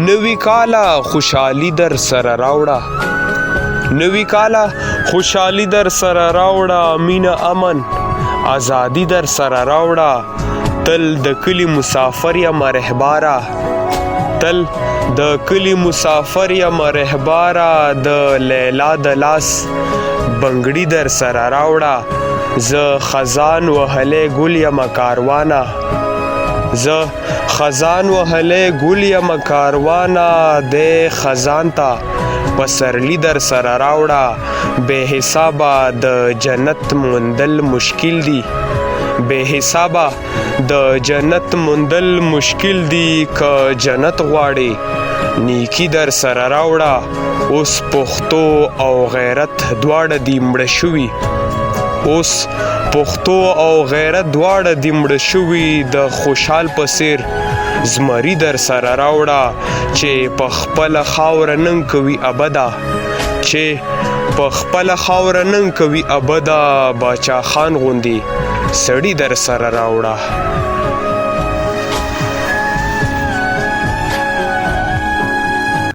نوی کاله خوشحالي در سره راوړه، نوی کاله خوشحالي در سره راوړه، مینه امن ازادي در سره راوړه. تل د کلی مسافر یم رهباره، تل د کلی مسافر یم رهباره. د لیلا د لاس بنګړي در سره راوړه. زه خزان وهلی ګل یم کاروانه، زه خزان وهلی ګل یم کاروانه. د خزان ته پسرلی در سره راوړه. بې حسابه د جنت موندل مشکل دي، بې حسابه د جنت موندل مشکل دي. که جنت غواړي نیکی در سره راوړه. اوس پښتو او غیرت دواړه دي مړه شوي، اوس پښتو او غیرت دواړه دي مړه شوي. د خوشحال په څیر زمري در سره راوړه، چې په خپله خاوره ننګ کوي ابده، چې په خپله خاوره ننګ کوي ابده. باچا خان غوندې سړي در سره راوړه.